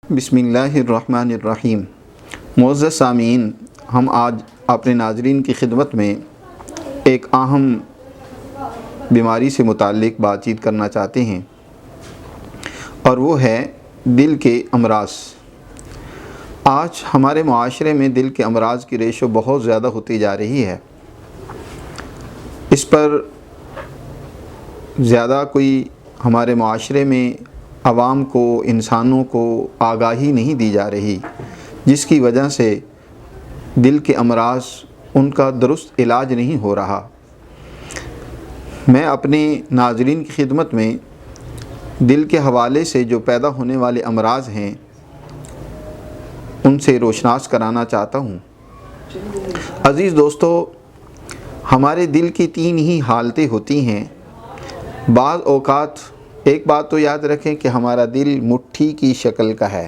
بسم اللہ الرحمن الرحیم۔ معزز سامعین، ہم آج اپنے ناظرین کی خدمت میں ایک اہم بیماری سے متعلق بات چیت کرنا چاہتے ہیں، اور وہ ہے دل کے امراض۔ آج ہمارے معاشرے میں دل کے امراض کی ریشو بہت زیادہ ہوتی جا رہی ہے۔ اس پر زیادہ کوئی ہمارے معاشرے میں عوام کو، انسانوں کو آگاہی نہیں دی جا رہی، جس کی وجہ سے دل کے امراض ان کا درست علاج نہیں ہو رہا۔ میں اپنے ناظرین کی خدمت میں دل کے حوالے سے جو پیدا ہونے والے امراض ہیں ان سے روشناس کرانا چاہتا ہوں۔ عزیز دوستو، ہمارے دل کی 3 ہی حالتیں ہوتی ہیں۔ بعض اوقات ایک بات تو یاد رکھیں کہ ہمارا دل مٹھی کی شکل کا ہے،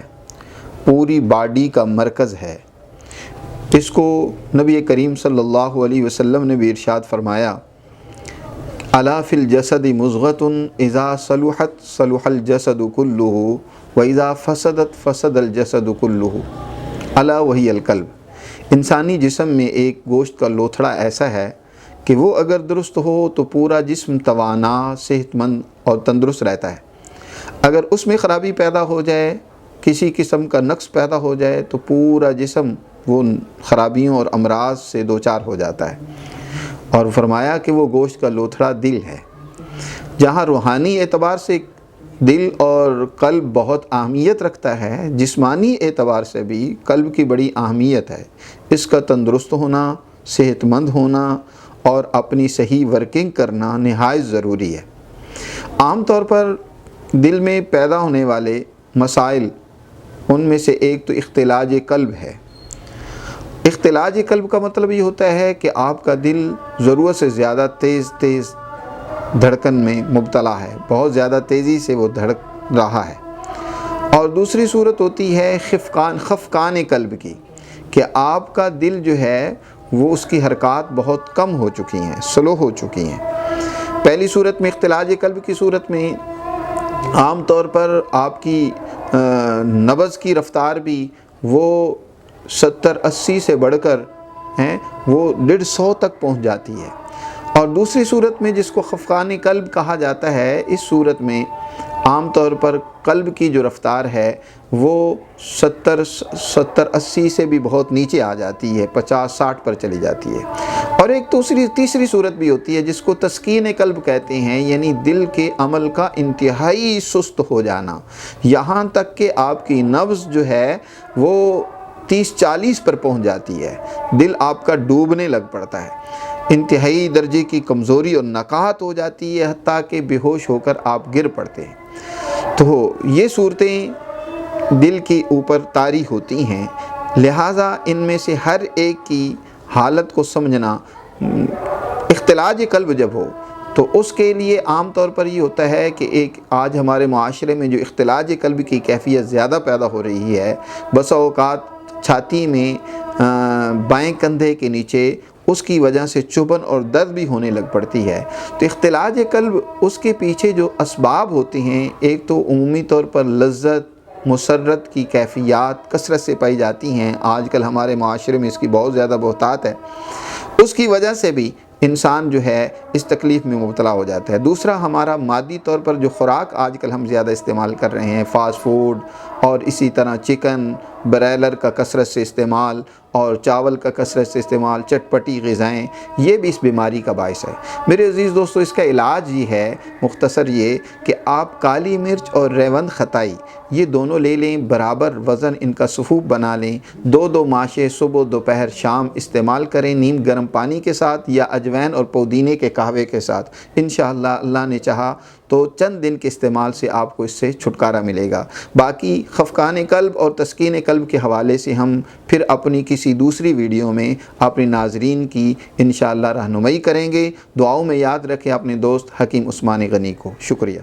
پوری باڈی کا مرکز ہے۔ اس کو نبی کریم صلی اللہ علیہ وسلم نے بھی ارشاد فرمایا، الا فی الجسد مضغۃ اذا صلحت صلح الجسد کلہ واذا فسدت فسد الجسد کلہ الا وہی القلب۔ انسانی جسم میں ایک گوشت کا لوتھڑا ایسا ہے کہ وہ اگر درست ہو تو پورا جسم توانا، صحت مند اور تندرست رہتا ہے۔ اگر اس میں خرابی پیدا ہو جائے، کسی قسم کا نقص پیدا ہو جائے تو پورا جسم وہ خرابیوں اور امراض سے دوچار ہو جاتا ہے۔ اور فرمایا کہ وہ گوشت کا لوتھڑا دل ہے۔ جہاں روحانی اعتبار سے دل اور قلب بہت اہمیت رکھتا ہے، جسمانی اعتبار سے بھی قلب کی بڑی اہمیت ہے۔ اس کا تندرست ہونا، صحت مند ہونا اور اپنی صحیح ورکنگ کرنا نہایت ضروری ہے۔ عام طور پر دل میں پیدا ہونے والے مسائل، ان میں سے ایک تو اختلاج قلب ہے۔ اختلاج قلب کا مطلب یہ ہوتا ہے کہ آپ کا دل ضرورت سے زیادہ تیز دھڑکن میں مبتلا ہے، بہت زیادہ تیزی سے وہ دھڑک رہا ہے۔ اور دوسری صورت ہوتی ہے خفقان قلب کی، کہ آپ کا دل جو ہے وہ اس کی حرکات بہت کم ہو چکی ہیں، سلو ہو چکی ہیں۔ پہلی صورت میں اختلاج قلب کی صورت میں عام طور پر آپ کی نبض کی رفتار بھی وہ 70-80 سے بڑھ کر وہ 150 تک پہنچ جاتی ہے۔ اور دوسری صورت میں جس کو خفقان قلب کہا جاتا ہے، اس صورت میں عام طور پر قلب کی جو رفتار ہے وہ 70-80 سے بھی بہت نیچے آ جاتی ہے، 50-60 پر چلی جاتی ہے۔ اور ایک تیسری صورت بھی ہوتی ہے جس کو تسکین قلب کہتے ہیں، یعنی دل کے عمل کا انتہائی سست ہو جانا، یہاں تک کہ آپ کی نبض جو ہے وہ 30-40 پر پہنچ جاتی ہے، دل آپ کا ڈوبنے لگ پڑتا ہے، انتہائی درجے کی کمزوری اور نقاہت ہو جاتی ہے، حتیٰ کہ بے ہوش ہو کر آپ گر پڑتے ہیں۔ تو یہ صورتیں دل کے اوپر طاری ہوتی ہیں، لہٰذا ان میں سے ہر ایک کی حالت کو سمجھنا، اختلاج قلب جب ہو تو اس کے لیے عام طور پر یہ ہوتا ہے کہ ایک آج ہمارے معاشرے میں جو اختلاج قلب کی کیفیت زیادہ پیدا ہو رہی ہے، بسا اوقات چھاتی میں بائیں کندھے کے نیچے اس کی وجہ سے چبھن اور درد بھی ہونے لگ پڑتی ہے۔ تو اختلاج قلب، اس کے پیچھے جو اسباب ہوتے ہیں، ایک تو عمومی طور پر لذت، مسرت کی کیفیات کثرت سے پائی جاتی ہیں۔ آج کل ہمارے معاشرے میں اس کی بہت زیادہ بہتات ہے، اس کی وجہ سے بھی انسان جو ہے اس تکلیف میں مبتلا ہو جاتا ہے۔ دوسرا، ہمارا مادی طور پر جو خوراک آج کل ہم زیادہ استعمال کر رہے ہیں، فاسٹ فوڈ اور اسی طرح چکن، برائلر کا کثرت سے استعمال اور چاول کا کثرت سے استعمال، چٹپٹی غذائیں، یہ بھی اس بیماری کا باعث ہے۔ میرے عزیز دوستو، اس کا علاج یہ ہے، مختصر یہ کہ آپ کالی مرچ اور ریوند خطائی یہ دونوں لے لیں، برابر وزن ان کا صفوف بنا لیں، 2 ماشے صبح، دوپہر، شام استعمال کریں، نیم گرم پانی کے ساتھ یا اجوائن اور پودینے کے قہوے کے ساتھ۔ انشاءاللہ اللہ نے چاہا تو چند دن کے استعمال سے آپ کو اس سے چھٹکارا ملے گا۔ باقی خفقان قلب اور تسکین قلب کے حوالے سے ہم پھر اپنی کسی دوسری ویڈیو میں اپنے ناظرین کی انشاءاللہ رہنمائی کریں گے۔ دعاؤں میں یاد رکھیں اپنے دوست حکیم عثمان غنی کو۔ شکریہ۔